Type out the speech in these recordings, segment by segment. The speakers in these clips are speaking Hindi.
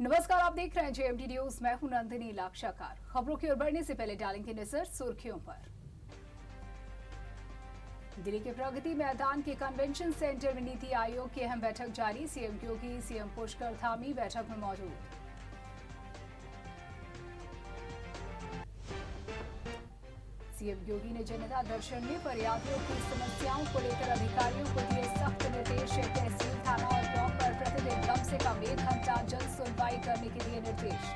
नमस्कार, आप देख रहे हैं जेएमटी न्यूज। मैं हूं नंदिनी लाक्षाकार। खबरों की ओर बढ़ने से पहले डालेंगे नजर सुर्खियों पर। दिल्ली के प्रगति मैदान के कन्वेंशन सेंटर में नीति आयोग की अहम बैठक जारी। सीएम योगी, सीएम पुष्कर धामी बैठक में मौजूद। सीएम योगी ने जनता दर्शन में फरियादियों की समस्याओं को लेकर अधिकारियों को दिए सख्त निर्देश। तहसील, थाना और ब्लॉक पर प्रतिदिन कम से कम 1 घंटा जल्द सुनवाई करने के दिए निर्देश।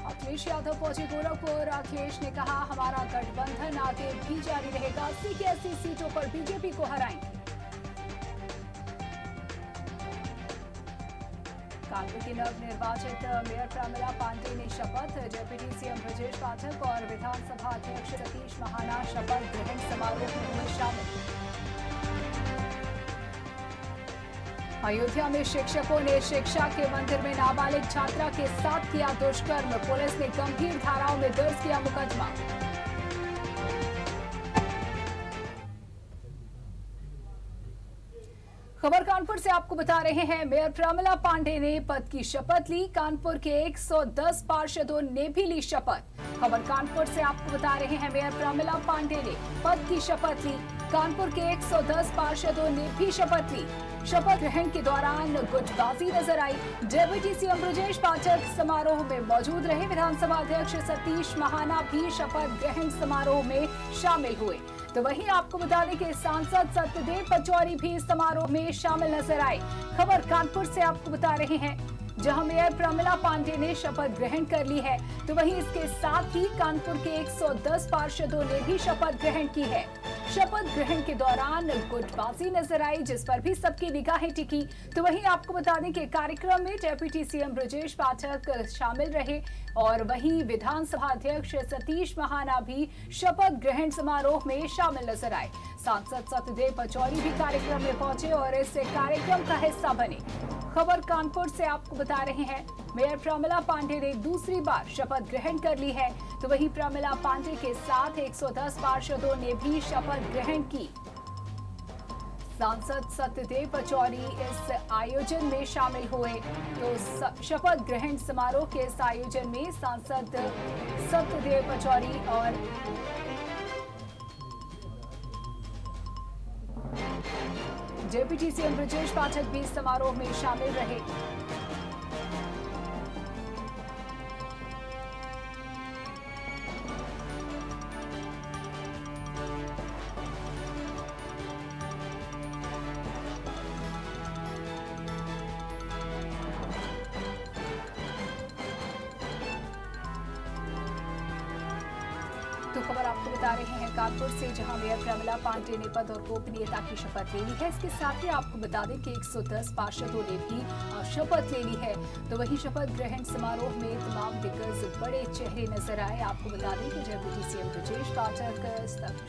अखिलेश यादव पहुंचे गोरखपुर। अखिलेश ने कहा, हमारा गठबंधन आगे भी जारी रहेगा। 80 की 80 सीटों पर बीजेपी को हराएंगे। कानपुर की नवनिर्वाचित मेयर प्रमिला पांडे ने शपथ। डिप्टी सीएम ब्रजेश पाठक और विधानसभा अध्यक्ष सतीश महाना शपथ ग्रहण समारोह में हुए शामिल। अयोध्या में शिक्षकों ने शिक्षा के मंदिर में नाबालिग छात्रा के साथ किया दुष्कर्म। पुलिस ने गंभीर धाराओं में दर्ज किया मुकदमा। खबर कानपुर से आपको बता रहे हैं, मेयर प्रमिला पांडे ने पद की शपथ ली। कानपुर के 110 पार्षदों ने भी ली शपथ। खबर कानपुर से आपको बता रहे हैं, मेयर प्रमिला पांडे ने पद की शपथ ली। कानपुर के 110 पार्षदों ने भी शपथ ली। शपथ ग्रहण के दौरान गुटबाजी नजर आई। डिप्टी सीएम ब्रजेश पाठक समारोह में मौजूद रहे। विधानसभा अध्यक्ष सतीश महाना भी शपथ ग्रहण समारोह में शामिल हुए। तो वहीं आपको बता दें कि सांसद सत्यदेव पचौरी भी इस समारोह में शामिल नजर आए। खबर कानपुर से आपको बता रहे हैं, जहां मेयर प्रमिला पांडे ने शपथ ग्रहण कर ली है, तो वहीं इसके साथ ही कानपुर के 110 पार्षदों ने भी शपथ ग्रहण की है। शपथ ग्रहण के दौरान गुटबाजी नजर आई, जिस पर भी सबकी निगाहें टिकी। तो वहीं आपको बता दें कि कार्यक्रम में डिप्टी सीएम ब्रजेश पाठक शामिल रहे और वहीं विधानसभा अध्यक्ष सतीश महाना भी शपथ ग्रहण समारोह में शामिल नजर आए। सांसद सत्यदेव पचौरी भी कार्यक्रम में पहुंचे और इस कार्यक्रम का हिस्सा बने। खबर कानपुर से आपको बता रहे हैं, मेयर प्रमिला पांडे ने दूसरी बार शपथ ग्रहण कर ली है। तो वहीं प्रमिला पांडे के साथ 110 पार्षदों ने भी शपथ ग्रहण की। सांसद सत्यदेव पचौरी इस आयोजन में शामिल हुए। तो शपथ ग्रहण समारोह के इस आयोजन में सांसद सत्यदेव पचौरी और डिप्टी सीएम ब्रजेश पाठक भी इस समारोह में शामिल रहे। तो खबर आपको बता रहे हैं कानपुर से, जहां मेयर प्रमिला पांडे ने पद और गोपनीयता की शपथ ले ली है। इसके साथ ही आपको बता दें कि 110 पार्षदों ने भी शपथ ले ली है। तो वही शपथ ग्रहण समारोह में तमाम दिग्गज बड़े चेहरे नजर आए। आपको बता दें कि डिप्टी सीएम ब्रजेश पाठक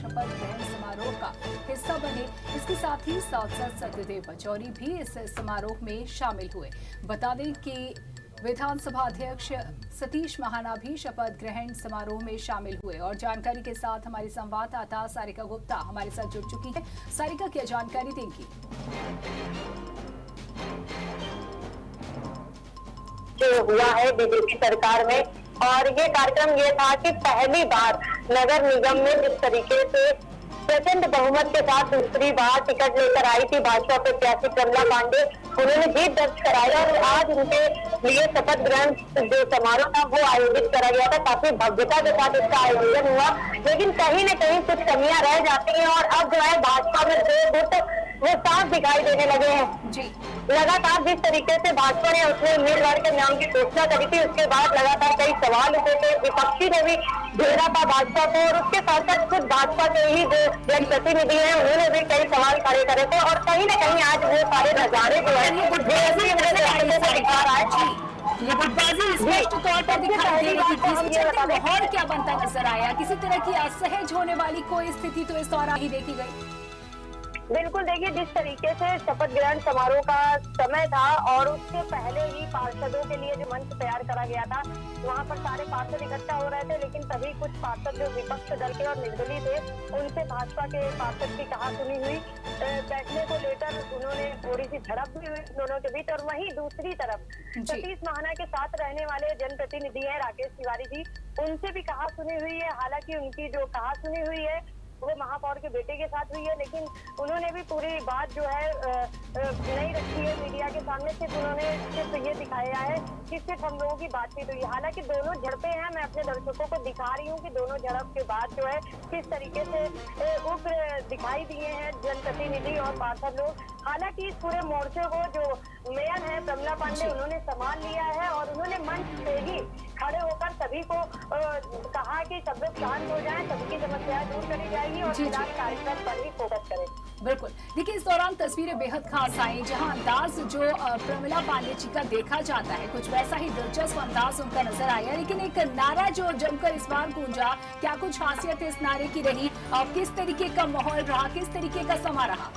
शपथ ग्रहण समारोह का हिस्सा बने। इसके साथ ही सांसद सत्यदेव पचौरी भी इस समारोह में शामिल हुए। बता दें कि विधानसभा अध्यक्ष सतीश महाना भी शपथ ग्रहण समारोह में शामिल हुए। और जानकारी के साथ हमारी संवाददाता सारिका गुप्ता हमारे साथ जुड़ चुकी है। सारिका, क्या जानकारी देंगी? जो हुआ है बीजेपी सरकार में, और ये कार्यक्रम ये था कि पहली बार नगर निगम में जिस तरीके से प्रचंड बहुमत के साथ दूसरी बार टिकट लेकर आई थी भाजपा प्रत्याशी प्रमिला पांडे, उन्होंने जीत दर्ज कराई और आज उनके लिए शपथ ग्रहण जो समारोह था वो आयोजित करा गया था। काफी भव्यता के साथ इसका आयोजन हुआ, लेकिन कहीं न कहीं कुछ कमियां रह जाती हैं और अब जो है भाजपा में दो गुट वो साफ दिखाई देने लगे हैं जी। लगातार जिस तरीके से भाजपा ने अपने उम्मीदवार के नाम की घोषणा करी थी, उसके बाद लगातार कई सवाल उठे थे। विपक्षी ने भी घेरा था भाजपा को और उसके साथ साथ खुद भाजपा के ही जो जनप्रतिनिधि हैं उन्होंने भी कई सवाल खड़े करे थे। और कहीं न कहीं आज वो सारे नजारे जो है दिखा रहा है, ये गुटबाजी स्पष्ट तौर पर दिखाई दे रही थी। माहौल क्या बनता नजर आया? किसी तरह की असहज होने वाली कोई स्थिति तो इस दौरान ही देखी गई? बिल्कुल, देखिए जिस तरीके से शपथ ग्रहण समारोह का समय था और उसके पहले ही पार्षदों के लिए जो मंच तैयार करा गया था, वहां पर सारे पार्षद इकट्ठा हो रहे थे, लेकिन तभी कुछ पार्षद जो विपक्ष दल के और निर्दलीय थे, उनसे भाजपा के पार्षद की कहासुनी हुई। बैठने को लेकर उन्होंने थोड़ी सी झड़प भी हुई दोनों के बीच। और वहीं दूसरी तरफ सतीश महाना के साथ रहने वाले जनप्रतिनिधि है राकेश तिवारी जी, उनसे भी कहा सुनी हुई है। हालांकि उनकी जो कहा सुनी हुई है वो महापौर के बेटे के साथ हुई है, लेकिन उन्होंने भी पूरी बात जो है नहीं रखी है मीडिया के सामने। उन्होंने सिर्फ ये दिखाया है कि सिर्फ हम लोगों की बातचीत हुई। हालांकि दोनों झड़पें हैं, मैं अपने दर्शकों को दिखा रही हूँ कि दोनों झड़प के बाद जो है किस तरीके से उग्र दिखाई दिए हैं जनप्रतिनिधि और पार्षद लोग। हालांकि इस पूरे मोर्चे को जो मेयर है प्रमिला पांडे, उन्होंने संभाल लिया है और उन्होंने मंच से ही खड़े होकर सभी को कहा कि सब लोग शांत हो जाएं, सबकी समस्याएं दूर करी जाएगी और फिलहाल कार्यक्रम पर ही फोकस करें। बिल्कुल, देखिए इस दौरान तस्वीरें बेहद खास आई, जहां अंदाज जो प्रमिला पांडे जी का देखा जाता है कुछ वैसा ही दिलचस्प अंदाज उनका नजर आया। लेकिन एक नारा जो जमकर इस बार गूंजा, क्या कुछ खासियत इस नारे की रही और किस तरीके का माहौल रहा, किस तरीके का समा रहा?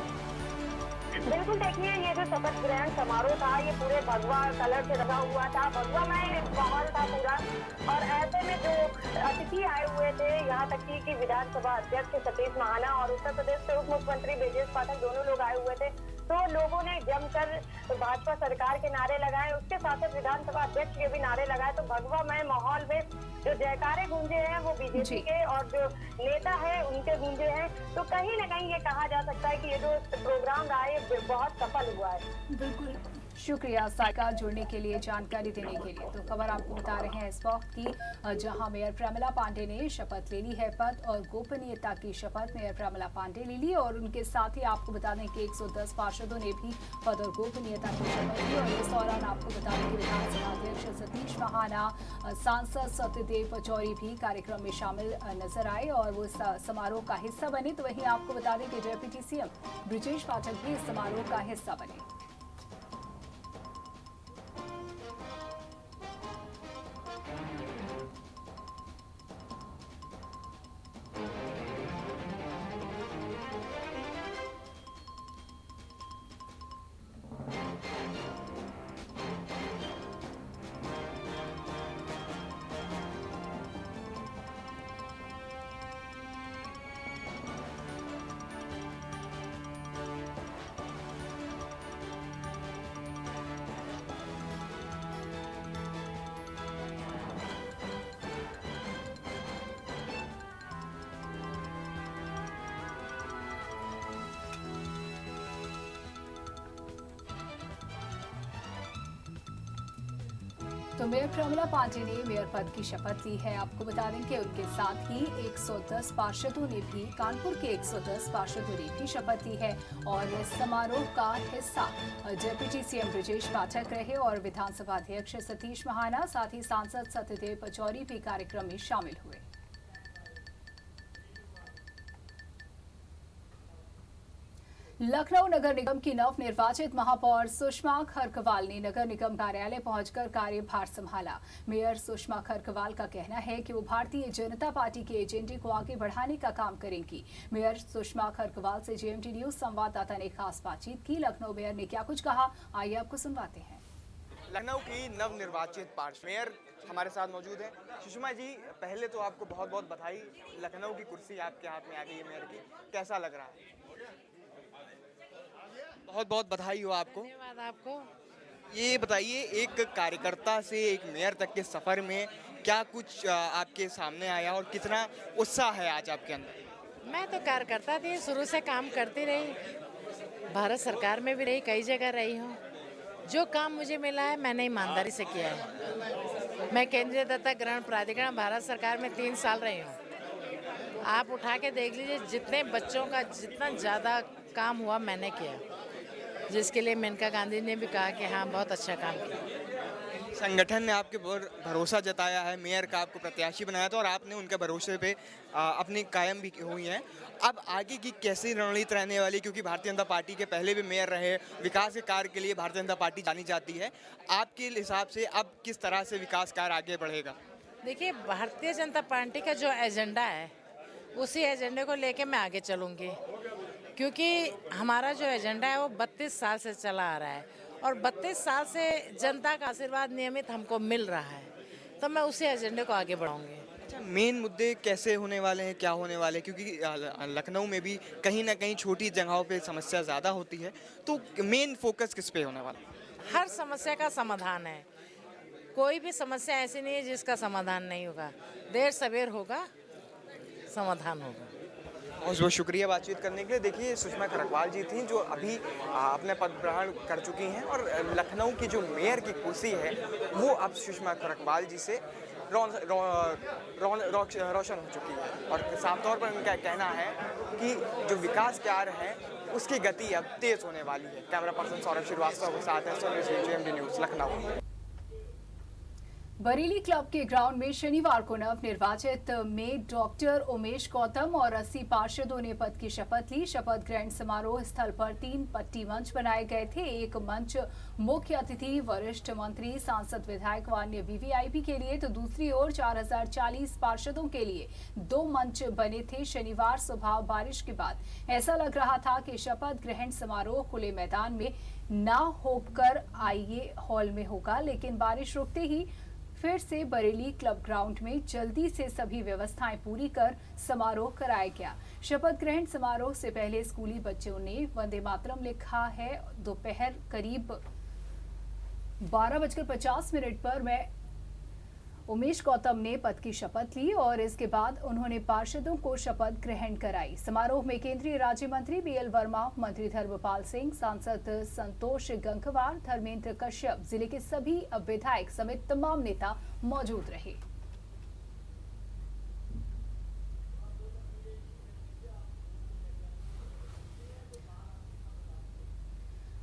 बिल्कुल, देखिए ये जो शपथ ग्रहण समारोह था ये पूरे भगवा कलर से लगा हुआ था, भगवा में माहौल था पूरा। और ऐसे में जो अतिथि आए हुए थे, यहाँ तक कि विधानसभा अध्यक्ष सतीश महाना और उत्तर प्रदेश के उप मुख्यमंत्री ब्रजेश पाठक दोनों लोग आए हुए थे, तो लोगों ने जमकर भाजपा सरकार के नारे लगाए, उसके साथ साथ विधानसभा अध्यक्ष के भी नारे लगाए। तो भगवामय माहौल में जो जयकारे गूंजे हैं वो बीजेपी के और जो नेता है उनके गूंजे हैं। तो कहीं ना कहीं ये कहा जा सकता है कि ये जो प्रोग्राम रहा है ये बहुत सफल हुआ है। बिल्कुल, शुक्रिया साइका जुड़ने के लिए, जानकारी देने के लिए। तो खबर आपको बता रहे हैं इस वक्त की, जहां मेयर प्रमिला पांडे ने शपथ ले ली है, पद और गोपनीयता की शपथ मेयर प्रमिला पांडे ले ली। और उनके साथ ही आपको बता दें कि 110 पार्षदों ने भी पद और गोपनीयता की शपथ ली। और इस दौरान आपको बता दें कि विधानसभा अध्यक्ष सतीश महाना, सांसद सत्यदेव पचौरी भी कार्यक्रम में शामिल नजर आए और वो समारोह का हिस्सा बने। तो वहीं आपको बता दें कि डेप्यूटी सीएम ब्रजेश पाठक भी इस समारोह का हिस्सा बने। तो मेयर प्रमिला पांडे ने मेयर पद की शपथ ली है। आपको बता दें कि उनके साथ ही 110 पार्षदों ने भी, कानपुर के 110 पार्षदों ने भी शपथ ली है। और इस समारोह का हिस्सा डेप्यूटी सीएम ब्रजेश पाठक रहे और विधानसभा अध्यक्ष सतीश महाना, साथ ही सांसद सत्यदेव पचौरी भी कार्यक्रम में शामिल हुए। लखनऊ नगर निगम की नव निर्वाचित महापौर सुषमा खरकवाल ने नगर निगम कार्यालय पहुंचकर कार्यभार संभाला। मेयर सुषमा खरकवाल का कहना है कि वो भारतीय जनता पार्टी के एजेंडे को आगे बढ़ाने का काम करेंगी। मेयर सुषमा खरकवाल से जेएमटी न्यूज संवाददाता ने खास बातचीत की। लखनऊ मेयर ने क्या कुछ कहा, आइए आपको सुनवाते हैं। लखनऊ की नव निर्वाचित पार्षद मेयर हमारे साथ मौजूद है। सुषमा जी, पहले तो आपको बहुत बहुत बधाई, लखनऊ की कुर्सी आपके हाथ में आ गई है मेयर की, कैसा लग रहा है? बहुत बहुत बधाई हो आपको। धन्यवाद आपको। ये बताइए, एक कार्यकर्ता से एक मेयर तक के सफर में क्या कुछ आपके सामने आया और कितना उत्साह है आज आपके अंदर? मैं तो कार्यकर्ता थी, शुरू से काम करती रही, भारत सरकार में भी रही, कई जगह रही हूँ। जो काम मुझे मिला है मैंने ईमानदारी से किया है। मैं केंद्रीय दत्तक ग्रहण प्राधिकरण भारत सरकार में 3 साल रही हूँ। आप उठा के देख लीजिए, जितने बच्चों का जितना ज़्यादा काम हुआ मैंने किया, जिसके लिए मेनका गांधी ने भी कहा कि हाँ बहुत अच्छा काम किया। संगठन ने आपके भरोसा जताया है, मेयर का आपको प्रत्याशी बनाया था और आपने उनके भरोसे पे अपनी कायम भी हुई हैं। अब आगे की कैसी रणनीति रहने वाली, क्योंकि भारतीय जनता पार्टी के पहले भी मेयर रहे, विकास के कार्य के लिए भारतीय जनता पार्टी जानी जाती है। आपके हिसाब से अब किस तरह से विकास कार्य आगे बढ़ेगा? देखिए, भारतीय जनता पार्टी का जो एजेंडा है उसी एजेंडे को लेके मैं आगे चलूँगी, क्योंकि हमारा जो एजेंडा है वो 32 साल से चला आ रहा है और 32 साल से जनता का आशीर्वाद नियमित हमको मिल रहा है, तो मैं उसी एजेंडे को आगे बढ़ाऊंगी। अच्छा, मेन मुद्दे कैसे होने वाले हैं, क्या होने वाले हैं, क्योंकि लखनऊ में भी कहीं ना कहीं छोटी जगहों पे समस्या ज़्यादा होती है, तो मेन फोकस किस पे होने वाला है? हर समस्या का समाधान है। कोई भी समस्या ऐसी नहीं है जिसका समाधान नहीं होगा। देर सवेर होगा, समाधान होगा। बहुत बहुत शुक्रिया बातचीत करने के लिए। देखिए, सुषमा खरकवाल जी थी जो अभी अपने पद ग्रहण कर चुकी हैं, और लखनऊ की जो मेयर की कुर्सी है वो अब सुषमा खरकवाल जी से रोशन हो चुकी है। और साफ तौर पर उनका कहना है कि जो विकास कार्य है उसकी गति अब तेज होने वाली है। कैमरा पर्सन सौरभ श्रीवास्तव के साथ है JMD news Lucknow. Bareilly club के ग्राउंड में शनिवार को नवनिर्वाचित मेयर डॉक्टर उमेश गौतम और 80 पार्षदों ने पद की शपथ ली। शपथ ग्रहण समारोह स्थल पर 3 पट्टी मंच बनाए गए थे। एक मंच मुख्य अतिथि, वरिष्ठ मंत्री, सांसद, विधायक व अन्य वीवीआईपी के लिए, तो दूसरी ओर 4040 पार्षदों के लिए 2 मंच बने थे। शनिवार सुबह बारिश के बाद ऐसा लग रहा था कि शपथ ग्रहण समारोह खुले मैदान में न होकर आईए हॉल में होगा, लेकिन बारिश रुकते ही फिर से बरेली क्लब ग्राउंड में जल्दी से सभी व्यवस्थाएं पूरी कर समारोह कराया गया। शपथ ग्रहण समारोह से पहले स्कूली बच्चों ने वंदे मातरम लिखा है। दोपहर करीब 12:50 पर उमेश गौतम ने पद की शपथ ली और इसके बाद उन्होंने पार्षदों को शपथ ग्रहण कराई। समारोह में केंद्रीय राज्य मंत्री बीएल वर्मा, मंत्री धर्मपाल सिंह, सांसद संतोष गंगवार, धर्मेंद्र कश्यप, जिले के सभी विधायक समेत तमाम नेता मौजूद रहे।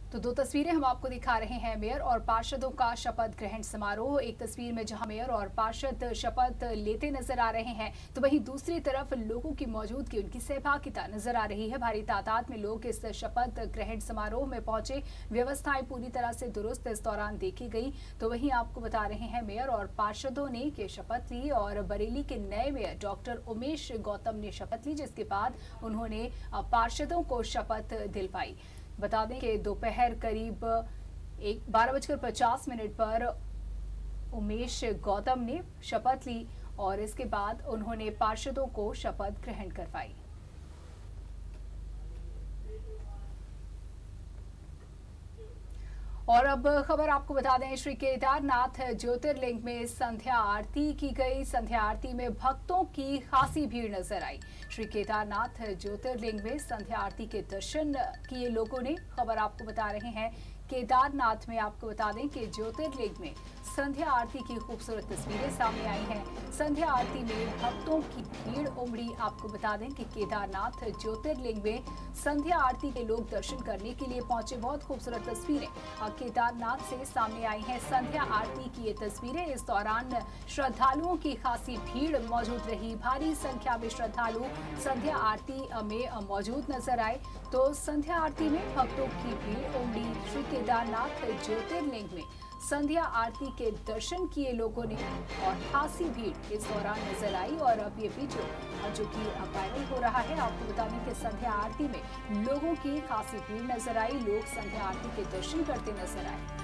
तो 2 तस्वीरें हम आपको दिखा रहे हैं मेयर और पार्षदों का शपथ ग्रहण समारोह। एक तस्वीर में जहां मेयर और पार्षद शपथ लेते नजर आ रहे हैं, तो वहीं दूसरी तरफ लोगों की मौजूदगी, उनकी सहभागिता नजर आ रही है। भारी तादाद में लोग इस शपथ ग्रहण समारोह में पहुंचे। व्यवस्थाएं पूरी तरह से दुरुस्त इस दौरान देखी गई। तो वहीं आपको बता रहे हैं मेयर और पार्षदों ने ये शपथ ली और बरेली के नए मेयर डॉक्टर उमेश गौतम ने शपथ ली, जिसके बाद उन्होंने पार्षदों को शपथ दिलवाई। बता दें कि दोपहर करीब 12:50 पर उमेश गौतम ने शपथ ली और इसके बाद उन्होंने पार्षदों को शपथ ग्रहण करवाई। और अब खबर आपको बता दें, श्री केदारनाथ ज्योतिर्लिंग में संध्या आरती की गई। संध्या आरती में भक्तों की खासी भीड़ नजर आई। श्री केदारनाथ ज्योतिर्लिंग में संध्या आरती के दर्शन किए लोगों ने। खबर आपको बता रहे हैं केदारनाथ में, आपको बता दें कि ज्योतिर्लिंग में संध्या आरती की खूबसूरत तस्वीरें सामने आई हैं। संध्या आरती में भक्तों की भीड़ उमड़ी। आपको बता दें कि केदारनाथ ज्योतिर्लिंग में संध्या आरती के लोग दर्शन करने के लिए पहुंचे। बहुत खूबसूरत तस्वीरें केदारनाथ से सामने आई हैं। संध्या आरती की ये तस्वीरें। इस दौरान श्रद्धालुओं की खासी भीड़ मौजूद रही। भारी संख्या में श्रद्धालु संध्या आरती में मौजूद नजर आए। तो संध्या आरती में भक्तों की भीड़ उमड़ी। श्री केदारनाथ ज्योतिर्लिंग में संध्या आरती के दर्शन किए लोगों ने और खासी भीड़ इस दौरान नजर आई। और अब ये वीडियो जो कि वायरल हो रहा है, आपको बता दें कि संध्या आरती में लोगों की खासी भीड़ नजर आई। लोग संध्या आरती के दर्शन करते नजर आए।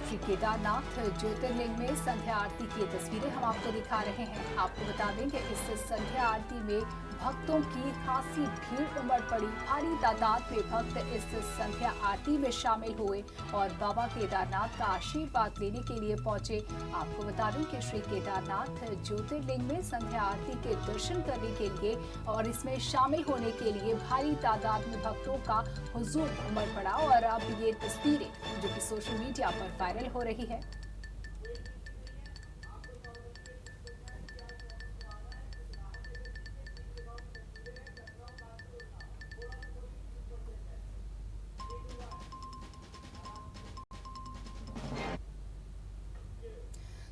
श्री केदारनाथ ज्योतिर्लिंग में संध्या आरती की तस्वीरें हम आपको दिखा रहे हैं। आपको बता दें कि इस संध्या आरती में भक्तों की खासी भीड़ उमड़ पड़ी। भारी तादाद में भक्त इस संध्या आरती में शामिल हुए और बाबा केदारनाथ का आशीर्वाद लेने के लिए पहुंचे। आपको बता दें कि श्री केदारनाथ ज्योतिर्लिंग में संध्या आरती के दर्शन करने के लिए और इसमें शामिल होने के लिए भारी तादाद में भक्तों का हुजूम उमड़ पड़ा। और अब ये तस्वीरें जो कि सोशल मीडिया पर वायरल हो रही है।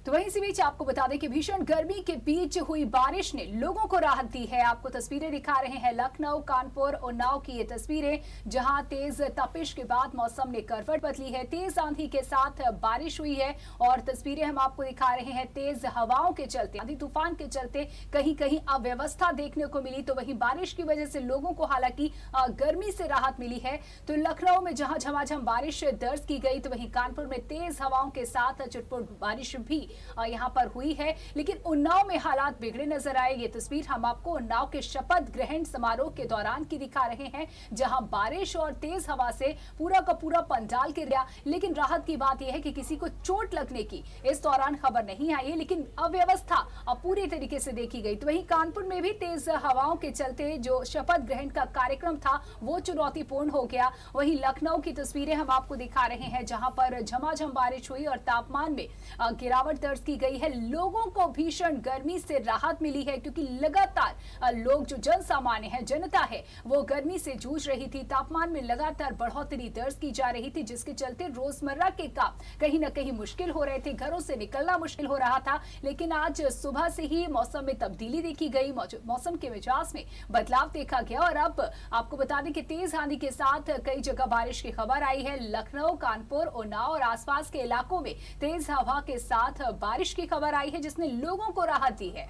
तो तो वहीं इसी बीच आपको बता दें कि भीषण गर्मी के बीच हुई बारिश ने लोगों को राहत दी है। आपको तस्वीरें दिखा रहे हैं लखनऊ, कानपुर, उन्नाव की ये तस्वीरें, जहां तेज तपिश के बाद मौसम ने करवट बदली है। तेज आंधी के साथ बारिश हुई है और तस्वीरें हम आपको दिखा रहे हैं तेज हवाओं के चलते, आंधी तूफान के चलते कहीं कहीं अव्यवस्था देखने को मिली। तो वहीं बारिश की वजह से लोगों को हालांकि गर्मी से राहत मिली है। तो लखनऊ में जहां झमाझम बारिश दर्ज की गई, तो वहीं कानपुर में तेज हवाओं के साथ चुटपुट बारिश भी यहां पर हुई है। लेकिन उन्नाव में हालात बिगड़े नजर आए। ये तस्वीर हम आपको उन्नाव के शपथ ग्रहण समारोह के दौरान की दिखा रहे हैं, जहां बारिश और तेज हवा से पूरा का पूरा पंडाल गिर गया। लेकिन राहत की बात यह है कि किसी को चोट लगने की इस दौरान खबर नहीं आई है, लेकिन अव्यवस्था पूरी तरीके से देखी गई। तो वहीं कानपुर में भी तेज हवाओं के चलते जो शपथ ग्रहण का कार्यक्रम था वो चुनौतीपूर्ण हो गया। वहीं लखनऊ की तस्वीरें हम आपको दिखा रहे हैं, जहां पर झमाझम बारिश हुई और तापमान में गिरावट दर्ज की गई है। लोगों को भीषण गर्मी से राहत मिली है, क्योंकि लगातार लोग, जो जन सामान्य है, जनता है, वो गर्मी से जूझ रही थी। तापमान में लगातार बढ़ोतरी दर्ज की जा रही थी, जिसके चलते रोजमर्रा के काम कहीं न कहीं मुश्किल हो रहे थे, घरों से निकलना मुश्किल हो रहा था। लेकिन आज सुबह से ही मौसम में तब्दीली देखी गई, मौसम के मिजाज में बदलाव देखा गया और अब आपको बता दें कि तेज आंधी के साथ कई जगह बारिश की खबर आई है। लखनऊ, कानपुर, उन्नाव और आसपास के इलाकों में तेज हवा के साथ बारिश की खबर आई है, जिसने लोगों को राहत दी है।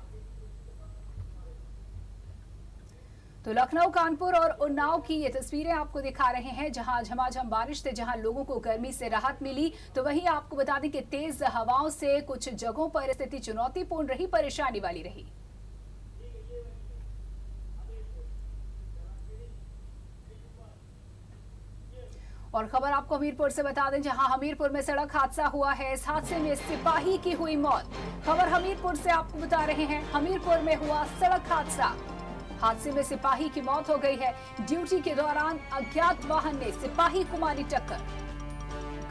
तो लखनऊ, कानपुर और उन्नाव की ये तस्वीरें आपको दिखा रहे हैं, जहां झमाझम बारिश से जहां लोगों को गर्मी से राहत मिली। तो वहीं आपको बता दें कि तेज हवाओं से कुछ जगहों पर स्थिति चुनौतीपूर्ण रही, परेशानी वाली रही। और खबर आपको हमीरपुर से बता दें, जहां हमीरपुर में सड़क हादसा हुआ है। इस हादसे में सिपाही की हुई मौत। खबर हमीरपुर से आपको बता रहे हैं, हमीरपुर में हुआ सड़क हादसा। हादसे में सिपाही की मौत हो गई है। ड्यूटी के दौरान अज्ञात वाहन ने सिपाही को मारी टक्कर।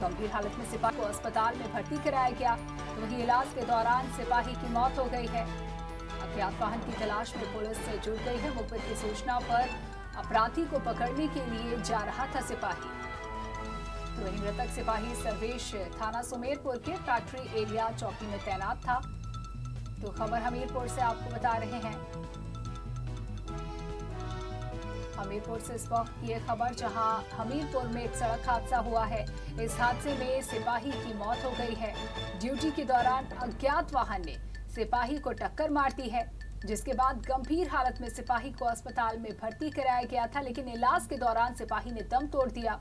गंभीर हालत में सिपाही को अस्पताल में भर्ती कराया गया। तो वहीं इलाज के दौरान सिपाही की मौत हो गई है। अज्ञात वाहन की तलाश में पुलिस जुट गई है। मुखबिर की सूचना पर अपराधी को पकड़ने के लिए जा रहा था सिपाही। तो वहीं मृतक सिपाही सर्वेश थाना सुमेरपुर के फैक्ट्री एरिया चौकी में तैनात था। तो खबर हमीरपुर से आपको बता रहे हैं, हमीरपुर से इस वक्त की यह खबर, जहां हमीरपुर में एक सड़क हादसा हुआ है। इस हादसे में सिपाही की मौत हो गई है। ड्यूटी के दौरान अज्ञात वाहन ने सिपाही को टक्कर मार दी है, जिसके बाद गंभीर हालत में सिपाही को अस्पताल में भर्ती कराया गया था। लेकिन इलाज के दौरान सिपाही ने दम तोड़ दिया।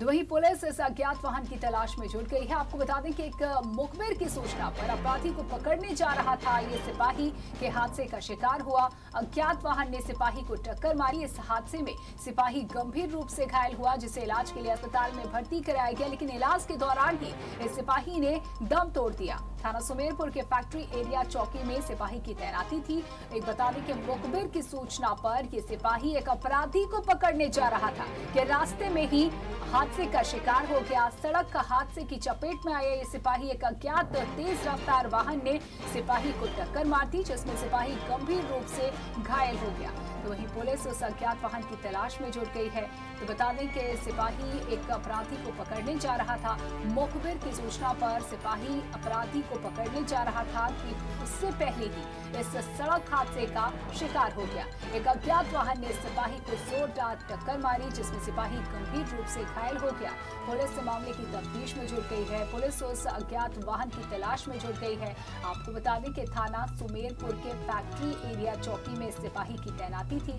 तो वहीं पुलिस इस अज्ञात वाहन की तलाश में जुट गई है। आपको बता दें कि एक मुखबिर की सूचना पर अपराधी को पकड़ने जा रहा था ये सिपाही के हादसे का शिकार हुआ। अज्ञात वाहन ने सिपाही को टक्कर मारी। इस हादसे में सिपाही गंभीर रूप से घायल हुआ, जिसे इलाज के लिए अस्पताल में भर्ती कराया गया। लेकिन इलाज के दौरान ही इस सिपाही ने दम तोड़ दिया। थाना सुमेरपुर के फैक्ट्री एरिया चौकी में सिपाही की तैनाती थी। एक बता दें कि मुखबिर की सूचना पर ये सिपाही एक अपराधी को पकड़ने जा रहा था कि रास्ते में ही हादसे का शिकार हो गया। सड़क का हादसे की चपेट में आया ये सिपाही। एक अज्ञात तेज रफ्तार वाहन ने सिपाही को टक्कर मार दी, जिसमें सिपाही गंभीर रूप से घायल हो गया। तो वहीं पुलिस उस अज्ञात वाहन की तलाश में जुट गई है। तो बता दें कि सिपाही एक अपराधी को पकड़ने जा रहा था। मुखबिर की सूचना पर सिपाही अपराधी को पकड़ने जा रहा था कि उससे पहले ही इस सड़क हादसे का शिकार हो गया। एक अज्ञात वाहन ने सिपाही को जोरदार टक्कर मारी, जिसमें सिपाही गंभीर रूप से घायल हो गया। पुलिस मामले की तफ्तीश में जुट गई है। पुलिस उस अज्ञात वाहन की तलाश में जुट गई है। आपको बता दें कि थाना सुमेरपुर के फैक्ट्री एरिया चौकी में सिपाही की तैनाती थी।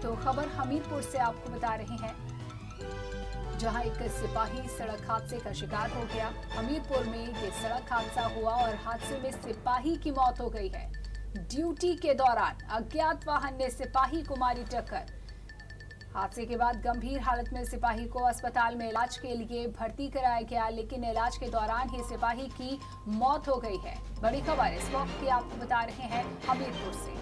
तो खबर हमीरपुर से आपको बता रहे हैं, जहां एक सिपाही सड़क हादसे का शिकार हो गया। हमीरपुर में ये सड़क हादसा हुआ और हादसे में सिपाही की मौत हो गई है। ड्यूटी के दौरान अज्ञात वाहन ने सिपाही को मारी टक्कर। हादसे के बाद गंभीर हालत में सिपाही को अस्पताल में इलाज के लिए भर्ती कराया गया, लेकिन इलाज के दौरान ही सिपाही की मौत हो गई है। बड़ी खबर इस वक्त की आपको बता रहे हैं हमीरपुर से।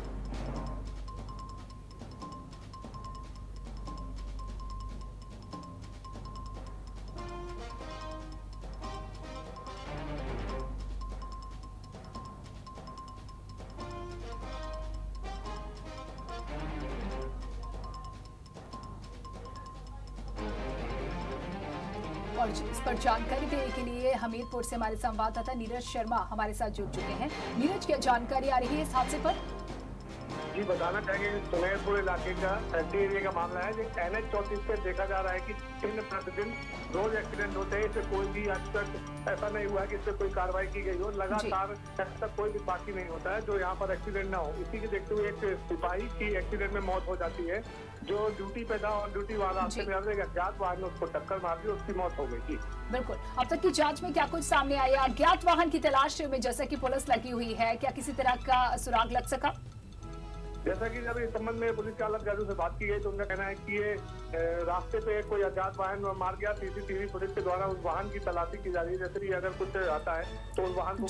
और इस पर जानकारी देने के लिए हमीरपुर से हमारे संवाददाता नीरज शर्मा हमारे साथ जुड़ चुके हैं। नीरज, क्या जानकारी आ रही है इस हादसे पर? जी, बताना चाहेंगे सुमेरपुर इलाके का एसडी एरिया का मामला है। NH 34 पे देखा जा रहा है कि दिन प्रतिदिन रोज एक्सीडेंट होते हैं। इससे कोई भी आज तक ऐसा नहीं हुआ है कि इससे कोई कार्रवाई की गई हो। लगातार ऐसा कोई भी बाकी नहीं होता है जो यहाँ पर एक्सीडेंट ना हो। इसी के देखते हुए एक सिपाही की एक्सीडेंट में मौत हो जाती है, जो ड्यूटी पे था और ड्यूटी वाला रास्ते में एक अज्ञात वाहन ने उसको टक्कर मार दी, उसकी मौत हो गई थी। बिल्कुल, अब तक की जांच में क्या कुछ सामने आया? अज्ञात वाहन की तलाश में जैसा कि पुलिस लगी हुई है, क्या किसी तरह का सुराग लग सका? जैसा कि जब इस संबंध में पुलिस चालक जादू से बात की गई तो उनका कहना है कि ये रास्ते पे कोई अज्ञात वाहन मार गया। CCTV फुटेज के द्वारा उस वाहन की तलाशी की जा रही है। जैसे ही अगर कुछ आता है तो उस वाहन को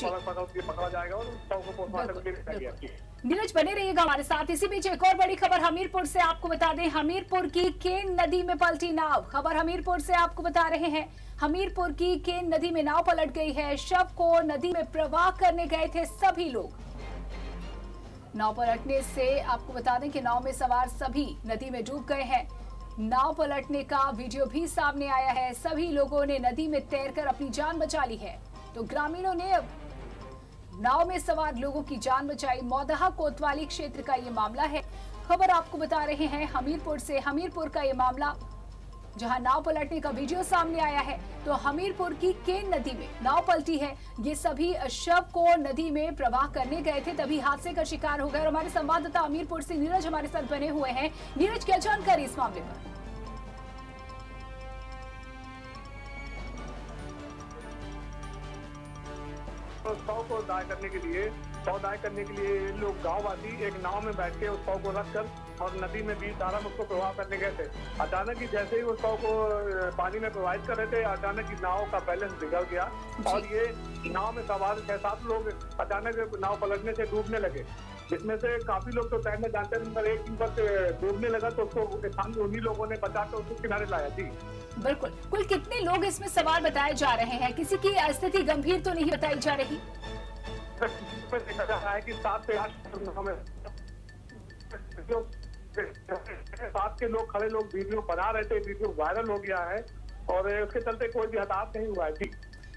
पकड़ा जाएगा और उस को पोस्टमार्टम के लिए भेजा गया। नीरज, बने रहिएगा हमारे साथ। इसी बीच एक और बड़ी खबर हमीरपुर से आपको बता दें। हमीरपुर की केन नदी में पलटी नाव। खबर हमीरपुर से आपको बता रहे हैं, हमीरपुर की केन नदी में नाव पलट गई है। शव को नदी में प्रवाह करने गए थे सभी लोग। नाव पलटने से आपको बता दें कि नाव में सवार सभी नदी में डूब गए हैं। नाव पलटने का वीडियो भी सामने आया है। सभी लोगों ने नदी में तैरकर अपनी जान बचा ली है। तो ग्रामीणों ने नाव में सवार लोगों की जान बचाई। मौदहा कोतवाली क्षेत्र का ये मामला है। खबर आपको बता रहे हैं हमीरपुर से। हमीरपुर का ये मामला, जहां नाव पलटने का वीडियो सामने आया है। तो हमीरपुर की केन नदी में नाव पलटी है। ये सभी शव को नदी में प्रवाह करने गए थे, तभी हादसे का शिकार हो गए। और हमारे संवाददाता हमीरपुर से नीरज हमारे साथ बने हुए हैं। नीरज, क्या जानकारी इस मामले पर? शव को दाह करने के लिए लोग गांववासी एक नाव में बैठ के उस शव को रखकर और नदी में बीच धारा में उसको प्रवाह करने गए थे। अचानक ही जैसे ही उस शव को पानी में प्रवाहित कर रहे थे, अचानक ही नाव का बैलेंस बिगड़ गया और ये नाव में सवार 6-7 लोग अचानक नाव पलटने से डूबने लगे। जिसमें से काफी लोग तो तैरने जानते थे, पर एक वक्त डूबने लगा तो उसको सामने उन्हीं लोगों ने बचाकर उसको किनारे लाया। जी बिल्कुल। कुल कितने लोग इसमें सवार बताए जा रहे हैं? किसी की स्थिति गंभीर तो नहीं बताई जा रही? देखा जा रहा है कि 7 से 8 साथ के लोग खड़े लोग वीडियो बना रहे थे। वीडियो वायरल हो गया है और उसके चलते कोई भी हताहत नहीं हुआ है। जी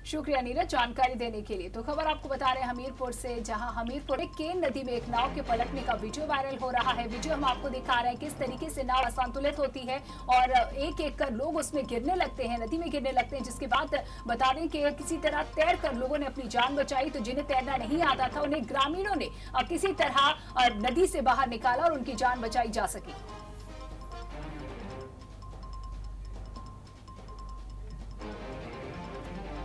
शुक्रिया नीरज जानकारी देने के लिए। तो खबर आपको बता रहे हैं हमीरपुर से, जहां हमीरपुर केन नदी में एक नाव के पलटने का वीडियो वायरल हो रहा है। वीडियो हम आपको दिखा रहे हैं किस तरीके से नाव असंतुलित होती है और एक एक कर लोग उसमें गिरने लगते हैं, नदी में गिरने लगते हैं। जिसके बाद बता दें कि किसी तरह तैर कर लोगों ने अपनी जान बचाई। तो जिन्हें तैरना नहीं आता था उन्हें ग्रामीणों ने किसी तरह नदी से बाहर निकाला और उनकी जान बचाई जा सकी।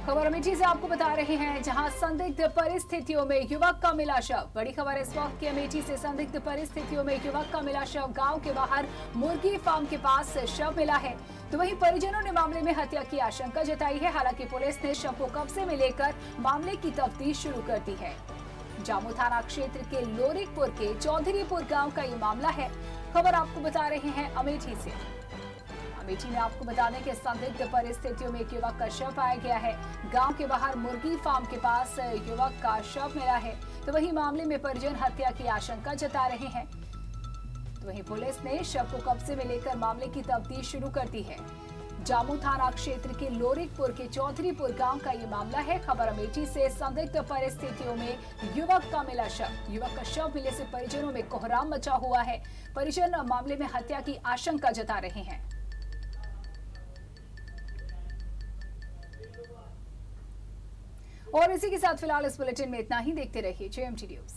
खबर अमेठी से आपको बता रहे हैं, जहां संदिग्ध परिस्थितियों में युवक का मिला शव। बड़ी खबर इस वक्त की अमेठी से। संदिग्ध परिस्थितियों में युवक का मिला शव। गांव के बाहर मुर्गी फार्म के पास शव मिला है। तो वहीं परिजनों ने मामले में हत्या की आशंका जताई है। हालांकि पुलिस ने शव को कब्जे में लेकर मामले की तफ्तीश शुरू कर दी है। जामू थाना क्षेत्र के लोरिकपुर के चौधरीपुर गाँव का ये मामला है। खबर आपको बता रहे हैं अमेठी से। अमेठी में आपको बता दें कि संदिग्ध परिस्थितियों में एक युवक का शव पाया गया है। गांव के बाहर मुर्गी फार्म के पास युवक का शव मिला है। तो वहीं मामले में परिजन हत्या की आशंका जता रहे हैं। तो वहीं पुलिस ने शव को कब्जे में लेकर मामले की तफ्तीश शुरू कर दी है। जामू थाना क्षेत्र के लोरिकपुर के चौधरीपुर गांव का ये मामला है। खबर अमेठी से। संदिग्ध परिस्थितियों में युवक का मिला शव। युवक का शव मिलने से परिजनों में कोहराम मचा हुआ है। परिजन मामले में हत्या की आशंका जता रहे हैं। और इसी के साथ फिलहाल इस बुलेटिन में इतना ही। देखते रहिए JMT न्यूज़।